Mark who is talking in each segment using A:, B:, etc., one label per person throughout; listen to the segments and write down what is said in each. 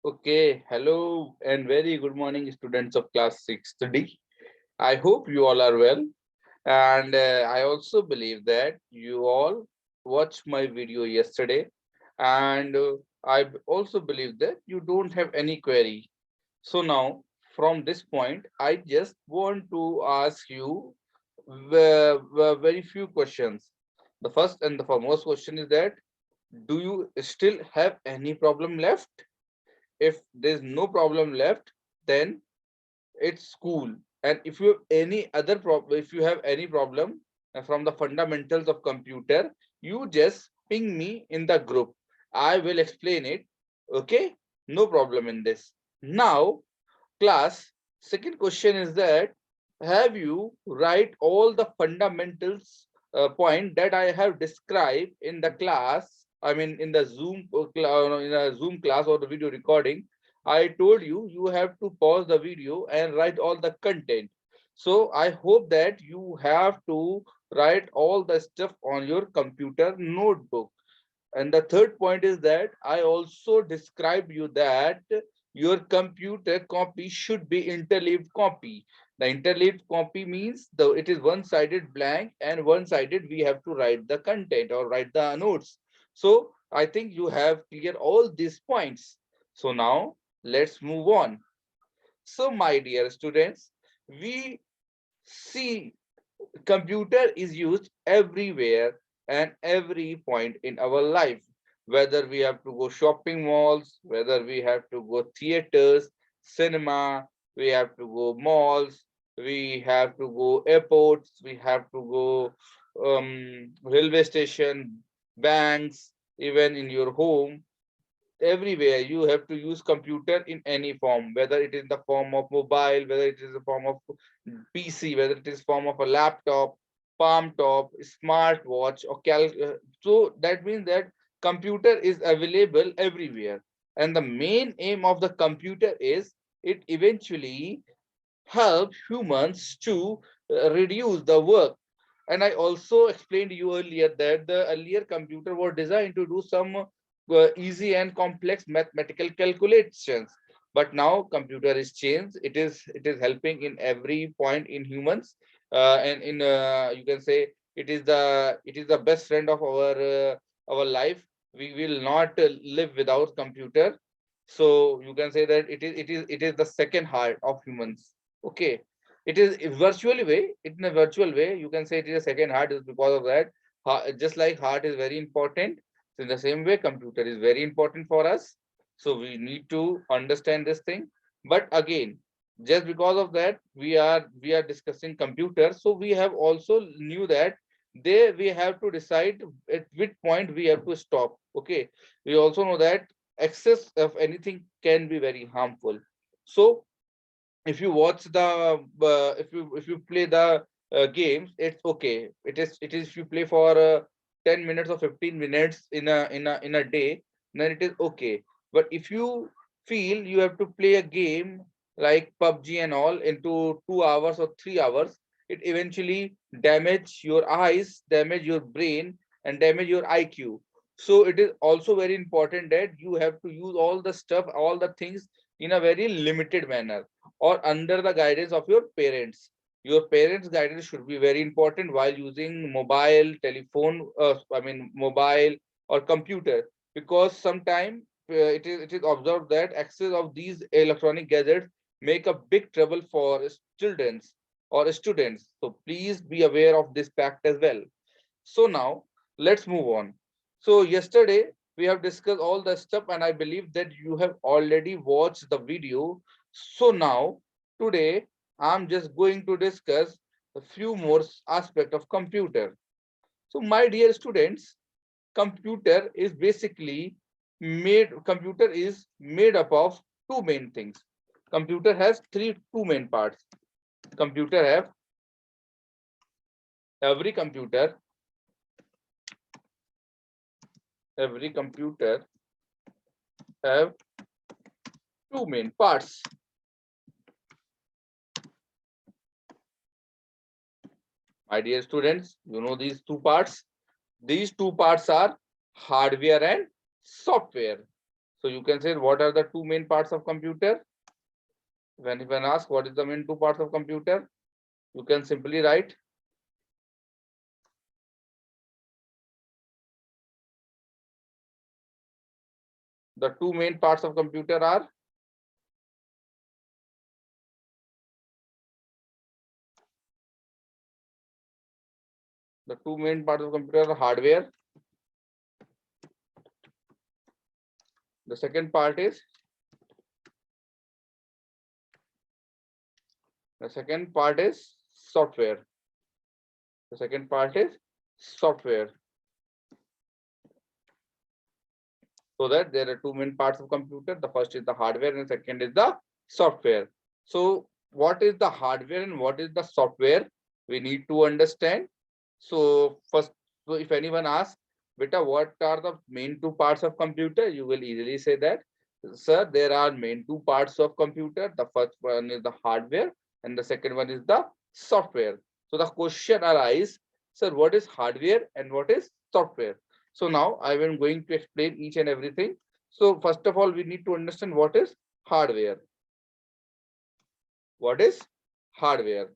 A: Okay, hello and very good morning, students of class 6th D. I hope you all are well, and I also believe that you all watched my video yesterday, and I also believe that you don't have any query. So now, from this point, I just want to ask you very few questions. The first and the foremost question is that, do you still have any problem left? If there's no problem left, then it's cool. And if you have any other problem, if you have any problem from the fundamentals of computer, you just ping me in the group. I will explain it. Okay, no problem in this. Now, class, second question is that, have you write all the fundamentals point that I have described in the class? I mean, in the in a Zoom class or the video recording, I told you you have to pause the video and write all the content. So I hope that you have to write all the stuff on your computer notebook. And the third point is that I also described you that your computer copy should be interleaved copy. The interleaved copy means though it is one-sided blank and one-sided we have to write the content or write the notes. So I think you have clear all these points. So now let's move on. So my dear students, we see computer is used everywhere and every point in our life, whether we have to go shopping malls, whether we have to go theaters, cinema, we have to go malls, we have to go airports, we have to go railway station, banks, even in your home. Everywhere you have to use computer in any form, whether it is the form of mobile, whether it is the form of PC, whether it is form of a laptop, palm top, smartwatch, or so that means that computer is available everywhere. And the main aim of the computer is it eventually help humans to reduce the work. And I also explained to you earlier that the earlier computer were designed to do some easy and complex mathematical calculations, but now computer is changed. It is helping in every point in humans, and in you can say it is the best friend of our life. We will not live without computer. So you can say that it is the second heart of humans. Okay, it is a virtually way. In a virtual way, you can say it is a second heart, is because of that. Just like heart is very important, so in the same way, computer is very important for us. So we need to understand this thing. But again, just because of that, we are discussing computer. So we have also knew that there we have to decide at which point we have to stop. Okay, we also know that excess of anything can be very harmful. So if you watch the if you play the games, it's okay. It is if you play for 10 minutes or 15 minutes in a day, then it is okay. But if you feel you have to play a game like PUBG and all into 2 hours or 3 hours, it eventually damage your eyes, damage your brain, and damage your IQ. So it is also very important that you have to use all the stuff, all the things in a very limited manner or under the guidance of your parents. Your parents' guidance should be very important while using mobile, telephone, mobile or computer, because sometimes it is observed that access of these electronic gadgets make a big trouble for children or students. So please be aware of this fact as well. So now let's move on. So yesterday we have discussed all the stuff and I believe that you have already watched the video. So now today I'm just going to discuss a few more aspects of computer. So my dear students, computer is made up of two main things. Computer has two main parts. Computer have every computer every computer have two main parts. My dear students, you know these two parts. These two parts are hardware and software. So you can say what are the two main parts of computer? When asked what is the main two parts of computer, you can simply write the two main parts of computer are hardware. The second part is software. The second part is software. So that there are two main parts of computer. The first is the hardware and the second is the software. So what is the hardware and what is the software? We need to understand. So first, so if anyone asks, beta, what are the main two parts of computer? You will easily say that, sir, there are main two parts of computer. The first one is the hardware and the second one is the software. So the question arises, sir, what is hardware and what is software? So now I am going to explain each and everything. So first of all, we need to understand what is hardware. What is hardware?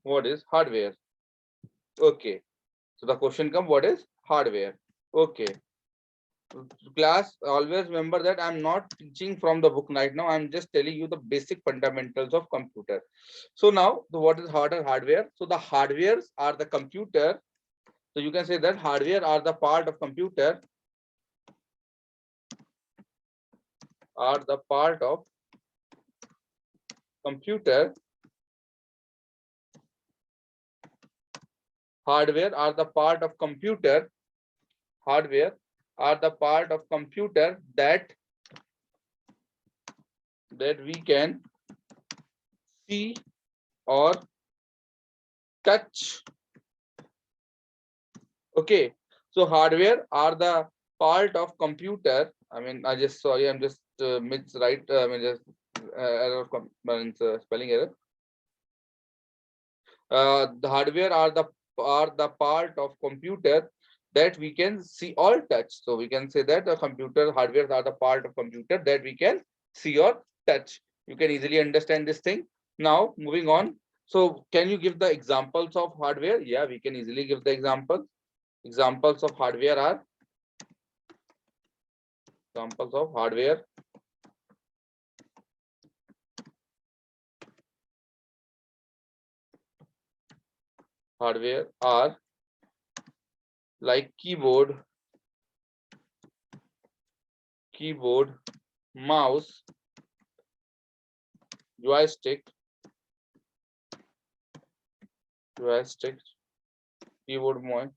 A: What is hardware? Okay. So the question comes, what is hardware? Okay. Class, always remember that I'm not teaching from the book right now. I'm just telling you the basic fundamentals of computer. So now, what is hardware? So the hardwares are the computer. So you can say that hardware are the part of computer, are the part of computer. Hardware are the part of computer. Hardware are the part of computer that we can see or touch. Okay, so hardware are the part of computer. I mean, I'm just mix right. I mean, just error of spelling error. The hardware are the part of computer that we can see or touch. So we can say that the computer hardware are the part of computer that we can see or touch. You can easily understand this thing. Now moving on. So can you give the examples of hardware? Yeah, we can easily give the examples. Examples of hardware are hardware are like keyboard, mouse, joystick, keyboard, mouse,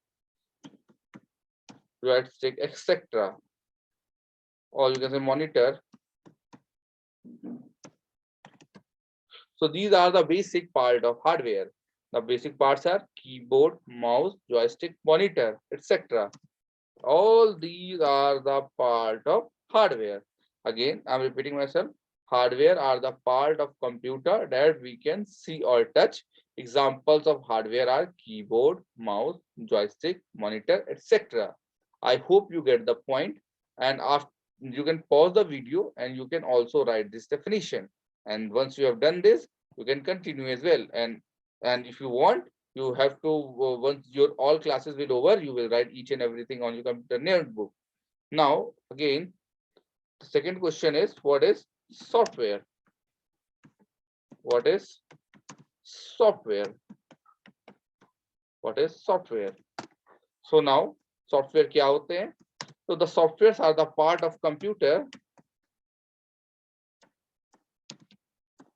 A: joystick, etc. Or you can say monitor. So these are the basic part of hardware. The basic parts are keyboard, mouse, joystick, monitor, etc. All these are the part of hardware. Again, I'm repeating myself. Hardware are the part of computer that we can see or touch. Examples of hardware are keyboard, mouse, joystick, monitor, etc. I hope you get the point. And after, you can pause the video and you can also write this definition. And once you have done this, you can continue as well. And if you want, you have to once your all classes will over, you will write each and everything on your computer notebook. Now again, the second question is, what is software? What is software? What is software? So now software क्या होते हैं? So the softwares are the part of computer,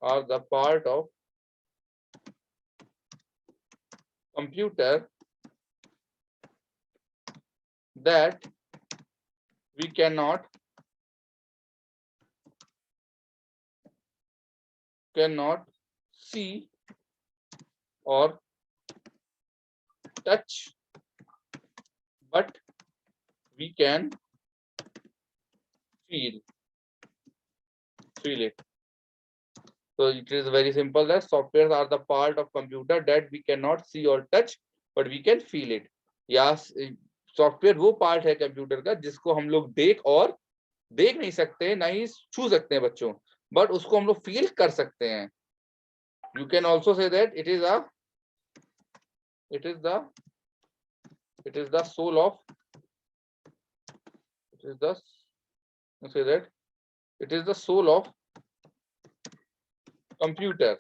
A: are the part of computer that we cannot see or touch, but we can feel it. So it is very simple that softwares are the part of computer that we cannot see or touch, but we can feel it. या software वो part है computer का जिसको हम लोग देख नहीं सकते, ना ही छू सकते हैं बच्चों, बट उसको हम लोग फील कर सकते हैं. You can also say that it is the soul of, it is the say that it is the soul of computer.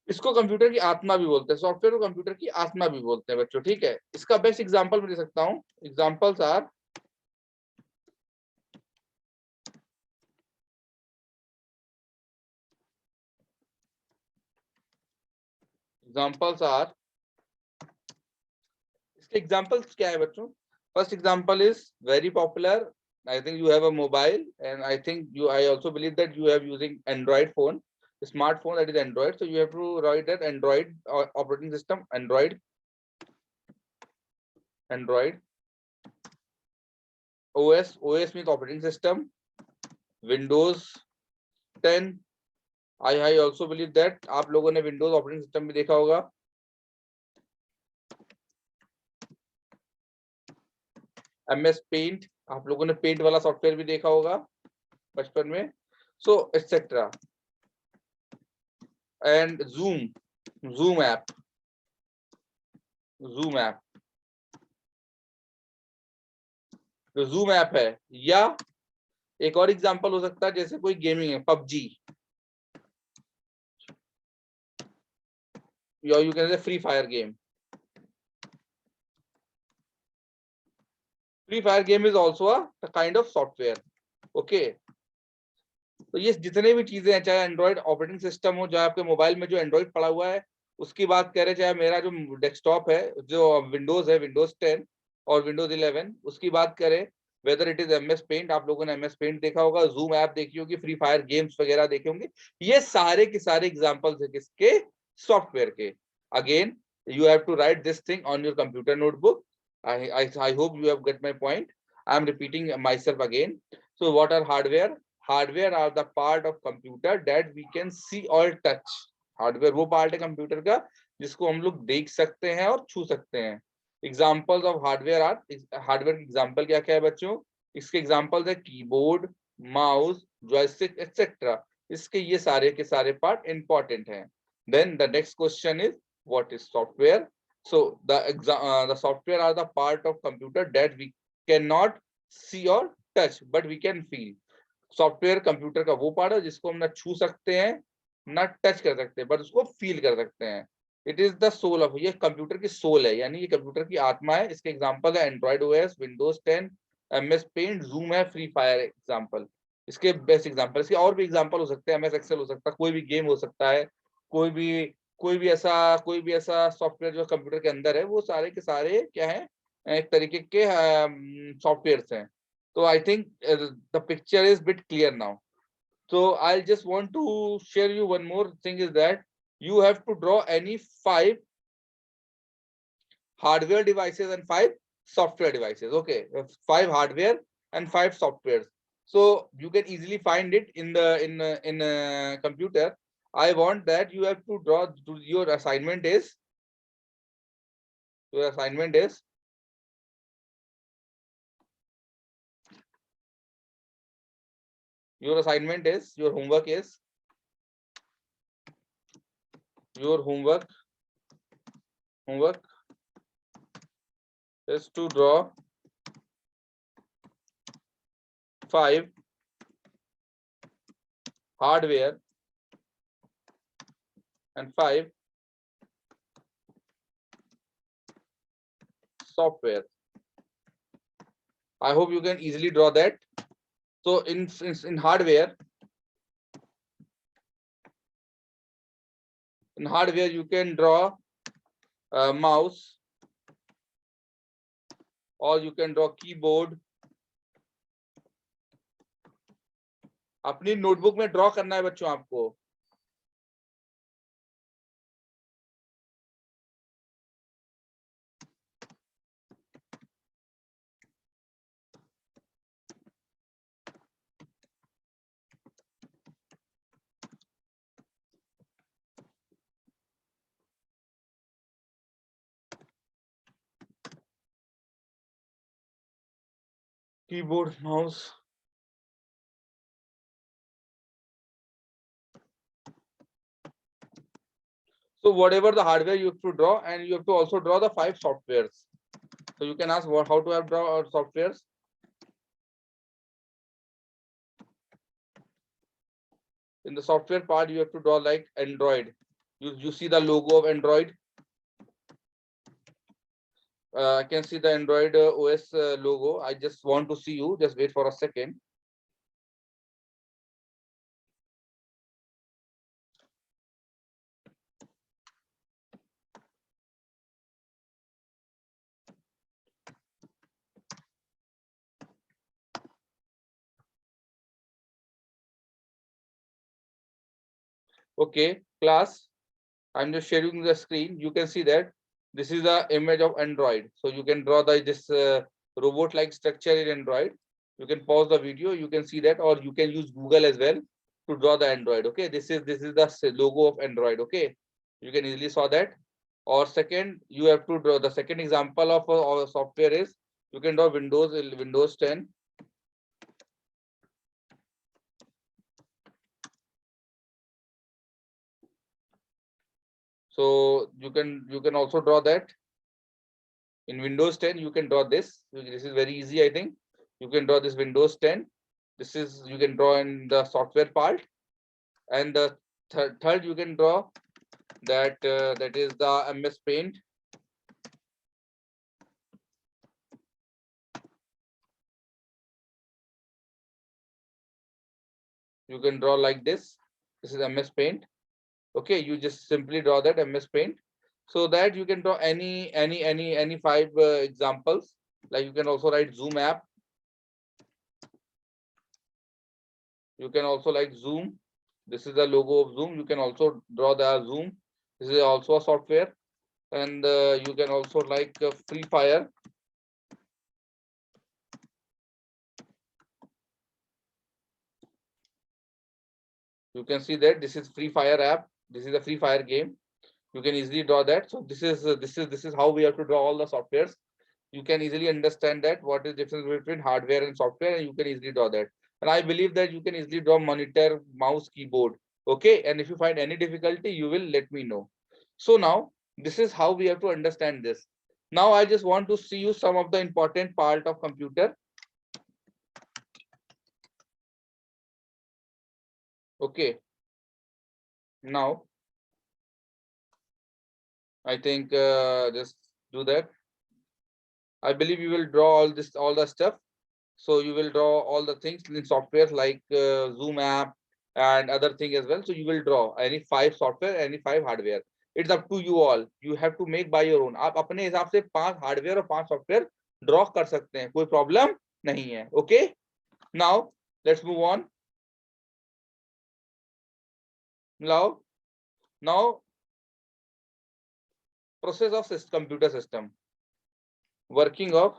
A: इसको कंप्यूटर की आत्मा भी बोलते हैं, सॉफ्टवेयर को कंप्यूटर की आत्मा भी बोलते हैं बच्चों. ठीक है, इसका बेस्ट एग्जांपल मैं दे सकता हूं. एग्जांपल्स आर इसके एग्जांपल्स क्या है बच्चों. First example is very popular. I think you have a mobile, and I also believe that you have using Android phone, smartphone that is Android. So you have to write that Android operating system, Android OS means operating system, Windows 10. I also believe that आप लोगों ने Windows operating system भी देखा होगा. MS Paint, आप लोगों ने paint वाला सॉफ्टवेयर भी देखा होगा बचपन में. सो एक्सेट्रा. And Zoom app. जो Zoom ऐप है, या एक और एग्जांपल हो सकता है जैसे कोई गेमिंग है, PUBG, या you can say free fire game. Free fire game is also a kind of software. Okay, तो ये जितने भी चीजें हैं, चाहे एंड्रॉइड ऑपरेटिंग सिस्टम हो, चाहे आपके मोबाइल में जो एंड्रॉइड पड़ा हुआ है उसकी बात करें, चाहे मेरा जो डेस्कटॉप है, जो विंडोज है, विंडोज 10 और विंडोज 11, उसकी बात करें, whether it is MS paint, आप लोगों ने MS पेंट देखा होगा, जूम ऐप देखी होगी, फ्री फायर गेम्स वगैरह देखे होंगे. ये सारे के सारे एग्जांपल्स है किसके, सॉफ्टवेयर के. Again you have to write this thing on your computer notebook. I hope you have got my point. I am repeating myself again. So what are hardware? Hardware are the part of computer that we can see or touch. Hardware वो part है computer का जिसको हम लोग देख सकते हैं और छू सकते हैं. Examples of hardware are, hardware की एग्जांपल क्या क्या है बच्चों. इसके एग्जांपल्स है कीबोर्ड, माउस, जॉयस्टिक एक्सेट्रा. इसके ये सारे के सारे पार्ट इंपॉर्टेंट हैं. Then the next question is what is software. So the software are the part of computer that we cannot see or touch but we can feel. Software computer का वो part है जिसको हम ना छू सकते हैं ना टच कर सकते हैं, बट उसको फील कर सकते हैं. It is the soul of, ये कंप्यूटर की सोल है, यानी ये कंप्यूटर की आत्मा है. इसके एग्जांपल है Android OS, Windows 10, MS paint, Zoom है, फ्री फायर एग्जांपल. इसके बेस्ट एग्जांपल, इसके और भी एग्जांपल हो सकते हैं, MS एक्सेल हो सकता है, कोई भी गेम हो सकता है, कोई भी कोई भी ऐसा सॉफ्टवेयर जो कंप्यूटर के अंदर है, वो सारे के सारे क्या है, एक तरीके के सॉफ्टवेयर्स हैं. So I think the picture is bit clear now. So I'll just want to share you one more thing is that you have to draw any 5 hardware devices and 5 software devices. Okay, 5 hardware and 5 softwares. So you can easily find it in the in a computer. I want that you have to draw. Your assignment is your assignment is your assignment is your homework is your homework is to draw 5 hardware and 5 software. I hope you can easily draw that. So in hardware, you can draw a mouse, or you can draw keyboard. अपनी notebook में draw करना है बच्चों आपको. keyboard, mouse. So whatever the hardware you have to draw, and you have to also draw the 5 softwares. So you can ask what, how to have draw softwares. In the software part, you have to draw like Android. You see the logo of Android. I can see the Android OS logo. I just want to see you. Just wait for a second. Okay, class. I'm just sharing the screen. You can see that this is the image of Android. So you can draw this robot-like structure in Android. You can pause the video. You can see that, or you can use Google as well to draw the Android. Okay, this is the logo of Android. Okay, you can easily saw that. Or second, you have to draw the second example of our software is you can draw Windows 10. So you can also draw that. In Windows 10, you can draw this. This is very easy, I think. You can draw this Windows 10. This is you can draw in the software part, and the third you can draw that is the MS Paint. You can draw like this. This is MS Paint. Okay, you just simply draw that MS Paint, so that you can draw any 5 examples. Like you can also write Zoom app. You can also like Zoom. This is the logo of Zoom. You can also draw the Zoom. This is also a software. And you can also like Free Fire. You can see that this is Free Fire app. This is a Free Fire game. You can easily draw that. So this is how we have to draw all the softwares. You can easily understand that what is difference between hardware and software, and you can easily draw that. And I believe that you can easily draw monitor, mouse, keyboard. Okay, and if you find any difficulty, you will let me know. So now this is how we have to understand this. Now I just want to see you some of the important part of computer. Okay, now I think just do that. I believe you will draw all the stuff. So you will draw all the things in software like Zoom app and other thing as well. So you will draw any 5 software, any 5 hardware. It's up to you all. You have to make by your own. आप अपने हिसाब से 5 hardware और 5 software draw कर सकते हैं, कोई problem नहीं है. Okay, now let's move on. Now process of computer system, working of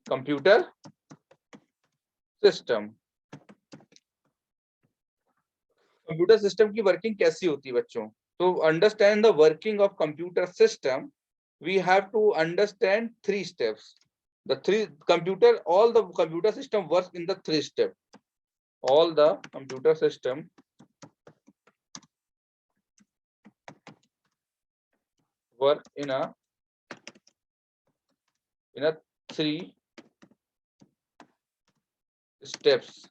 A: computer system. Computer system की वर्किंग कैसी होती है बच्चों? तो understand the working of computer system, we have to understand 3 steps. The all the computer system works in the 3 step. All the computer system work in a 3 steps.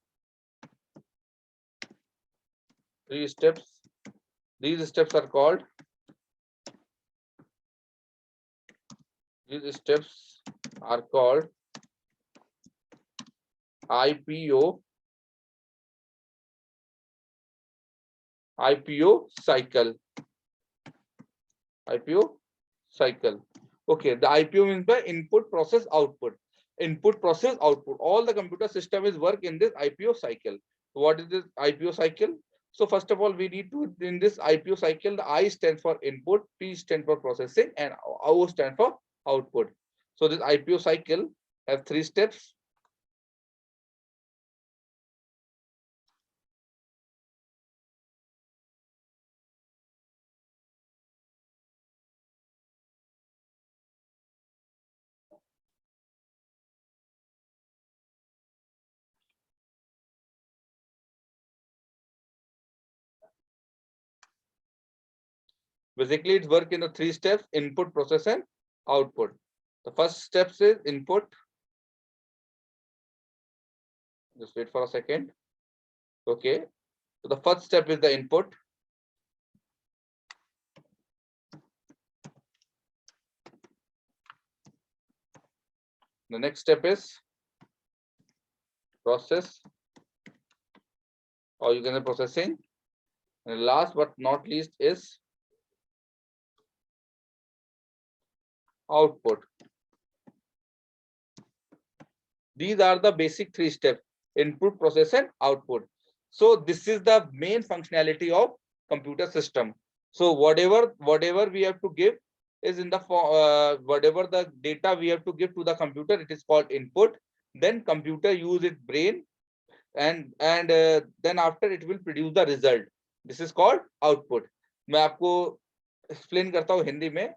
A: 3 steps. These steps are called IPO cycle. IPO cycle. Okay, the IPO means by input process output. Input process output. All the computer system is work in this IPO cycle. What is this IPO cycle? So first of all, we need to in this IPO cycle, the I stands for input, P stands for processing, and O stands for output. So this IPO cycle has 3 steps. Basically, it's work in the 3 steps: input, process, and output. The first step is input. Just wait for a second. Okay. So the first step is the input. The next step is process, or you can say processing. And last but not least is output. These are the basic 3 steps: input, process, and output. So this is the main functionality of computer system. So whatever we have to give is in the whatever the data we have to give to the computer, it is called input. Then computer use its brain, and then after it will produce the result. This is called output. मैं आपको explain करता हूँ हिंदी में.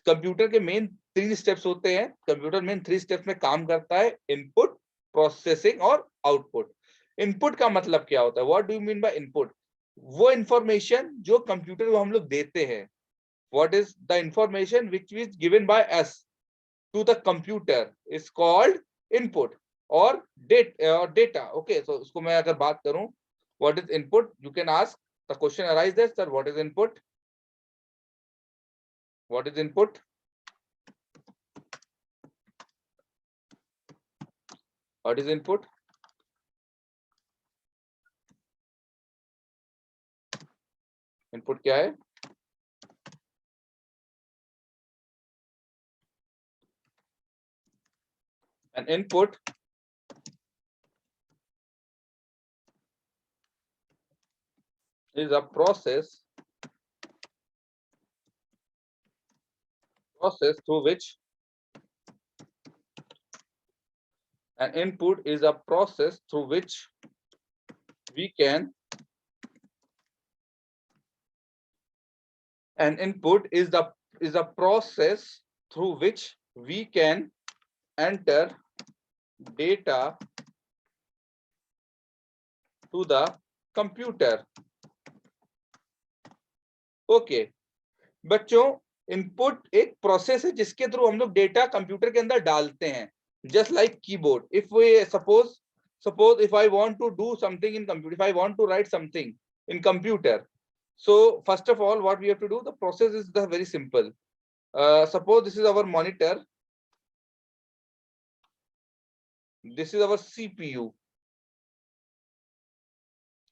A: Computer के main 3 steps होते हैं. Computer main 3 steps में काम करता है: इनपुट, प्रोसेसिंग और आउटपुट. इनपुट का मतलब क्या होता है? What do you mean by input? वो इंफॉर्मेशन जो कंप्यूटर को हम लोग देते हैं. What is the information which is given by us to the computer is called input और डेटा. ओके, सो उसको मैं अगर बात करूं, what is input, you can ask the question arise that sir what is input. What is input? What is input? Input क्या है? An input is a process through which an input is a process through which we can an input is a process through which we can enter data to the computer. Okay, बच्चों, input एक process है जिसके through हम लोग data computer के अंदर डालते हैं. Just like keyboard. If we suppose if I want to do something in computer, if I want to write something in computer, so first of all what we have to do, the process is very simple. Suppose this is our monitor, this is our CPU.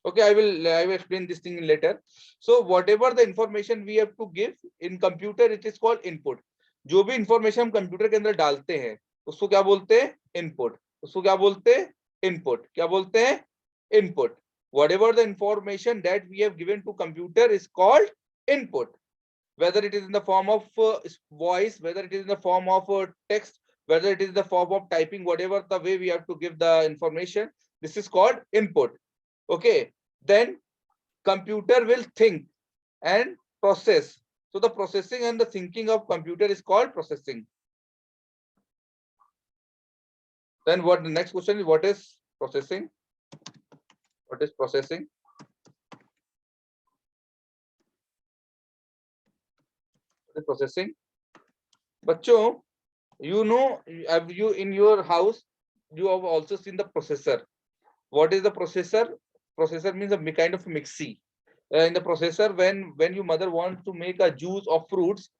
A: Okay, I will explain this thing later. So whatever the information we have to give in computer, it is called input. जो भी information हम computer के अंदर डालते हैं उसको क्या बोलते हैं? Input. उसको क्या बोलते हैं? Input. क्या बोलते हैं? Input. Whatever the information that we have given to computer is called input. Whether it is in the form of voice, whether it is in the form of text, whether it is in the form of typing, whatever the way we have to give the information, this is called input. Okay, then computer will think and process. So the processing and the thinking of computer is called processing. Then what the next question is, what is processing? What is processing? What is processing? बच्चों, you know, you in your house you have also seen the processor. What is the processor? Processor means a kind of mixie. In the processor, when your mother wants to make a juice of fruits,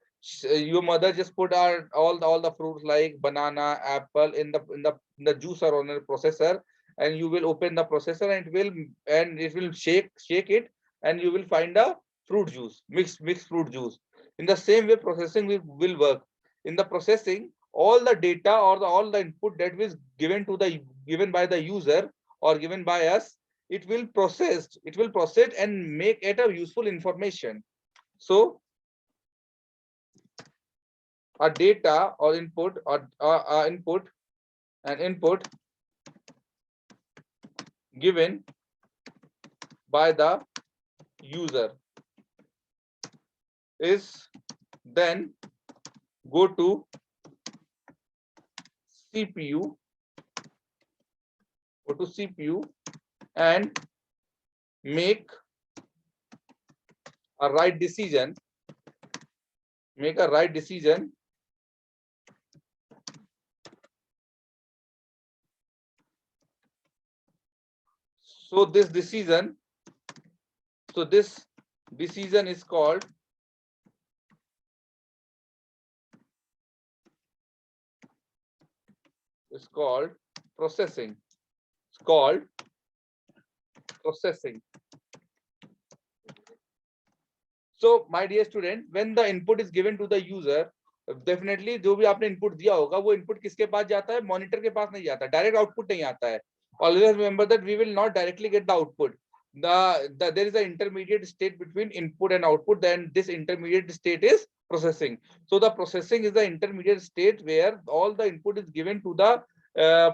A: your mother just put all the fruits like banana, apple in the juicer on the processor, and you will open the processor and it will shake it, and you will find a fruit juice, mixed fruit juice. In the same way, processing will work. In the processing, all the data or all the input that was given by the user or given by us, it will process and make it a useful information. So a data or input or an input given by the user is then go to CPU, and make a right decision, make a right decision, so this decision, so this decision is called processing. It's called processing. So my dear student, when the input is given to the user, definitely जो भी आपने input दिया होगा वो input किसके पास जाता है, monitor के पास नहीं जाता, direct output नहीं आता है. Always remember that we will not directly get the output. There is an intermediate state between input and output. Then this intermediate state is processing. So the processing is the intermediate state where all the input is given to the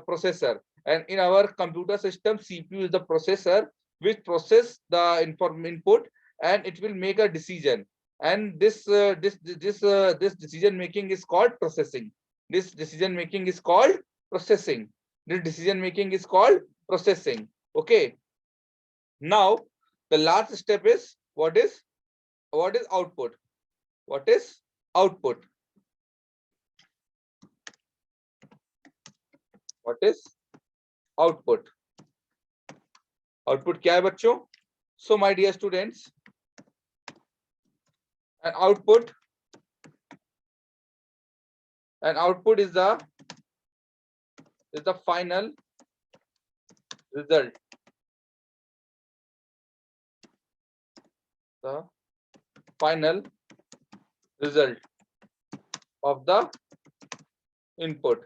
A: processor. And in our computer system, CPU is the processor which process the input, and it will make a decision. And this decision making is called processing. This decision making is called processing. This decision making is called processing. Okay. Now the last step is what is output? What is output? What is output? Output क्या है बच्चों? So my dear students, an output is the final result. The final result of the input.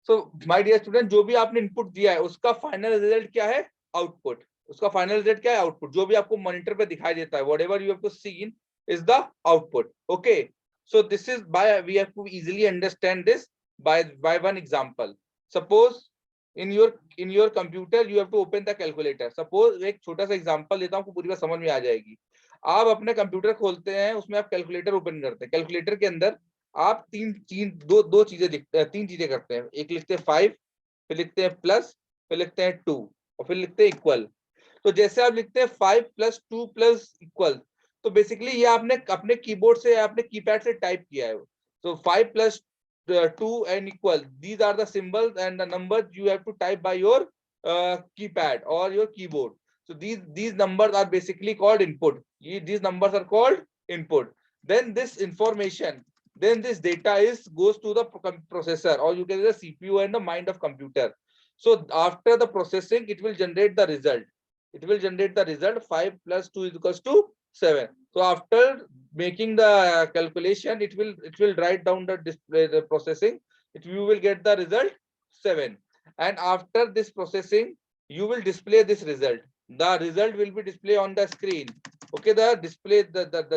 A: So my dear student, जो भी आपने input दिया है उसका final result क्या है? आउटपुट. उसका फाइनल रिजल्ट क्या है? आउटपुट. जो भी आपको मॉनिटर पे दिखाई देता है, whatever you have to see is the output. Okay, so this is by we have to easily understand this by one example. Suppose in your computer you have to open the calculator. Suppose एक छोटा सा example लेता हूँ, पूरी बात समझ में आ जाएगी. आप अपने कंप्यूटर खोलते हैं, उसमें आप कैलकुलेटर ओपन करते हैं. कैलकुलेटर के अंदर आप दो चीजें लिखते हैं, तीन चीजें करते हैं. एक लिखते हैं 5, फिर लिखते हैं प्लस, फिर लिखते हैं 2 और फिर लिखते हैं इक्वल. तो जैसे आप लिखते हैं 5 + 2 + इक्वल, तो बेसिकली ये आपने अपने कीबोर्ड से, आपने कीपैड से टाइप किया है. तो 5 + 2 and equal, these are the symbols and the numbers you have to type by your keypad or your keyboard. So these numbers are basically called input. These numbers are called input. Then this information, then this data goes to the processor, or you can say the CPU and the mind of computer. So after the processing, it will generate the result. It will generate the result 5 + 2 = 7. So after making the calculation, it will write down the display, the processing. You will get the result 7. And after this processing, you will display this result. The result will be displayed on the screen. Okay, the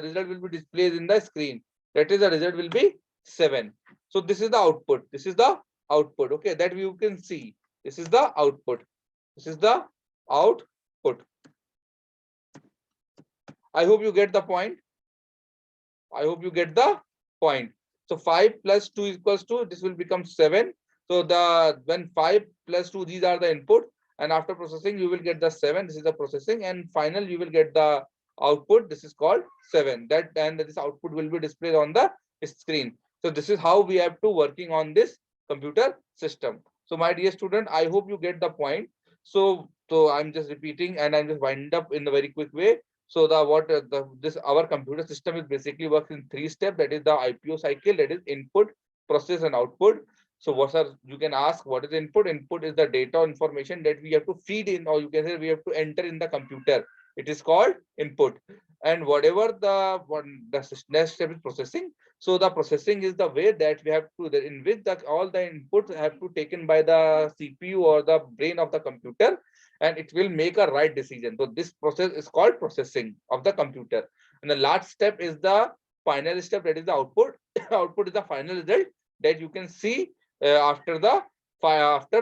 A: result will be displayed in the screen. That is, the result will be 7. So this is the output. This is the output. Okay, that you can see. This is the output. This is the output. I hope you get the point. I hope you get the point. So 5 + 2 = 2. This will become 7. So when 5 + 2, these are the input, and after processing you will get the 7. This is the processing, and final you will get the output. This is called 7. And this output will be displayed on the screen. So this is how we have to working on this computer system. So my dear student, I hope you get the point. So I'm just repeating, and I'm just wind up in a very quick way. So our computer system is basically works in 3 steps. That is the IPO cycle. That is input, process, and output. So you can ask, what is input? Input is the data or information that we have to feed in, or you can say we have to enter in the computer. It is called input. And whatever the next step is processing. So the processing is the way that we have to, in which all the inputs have to taken by the CPU or the brain of the computer, and it will make a right decision. So this process is called processing of the computer. And the last step is the final step, that is the output. Output is the final result that you can see after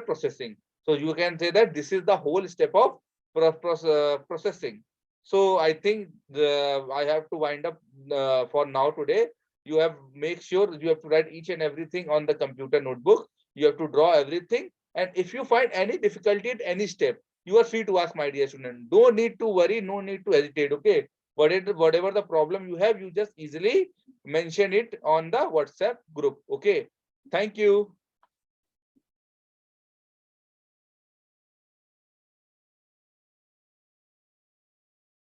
A: processing. So you can say that this is the whole step of processing. So I think I have to wind up for now today. You have make sure you have to write each and everything on the computer notebook. You have to draw everything, and if you find any difficulty at any step, you are free to ask, my dear student. Don't need to worry, no need to hesitate. Okay, whatever the problem you have, you just easily mention it on the WhatsApp group. Okay, thank you.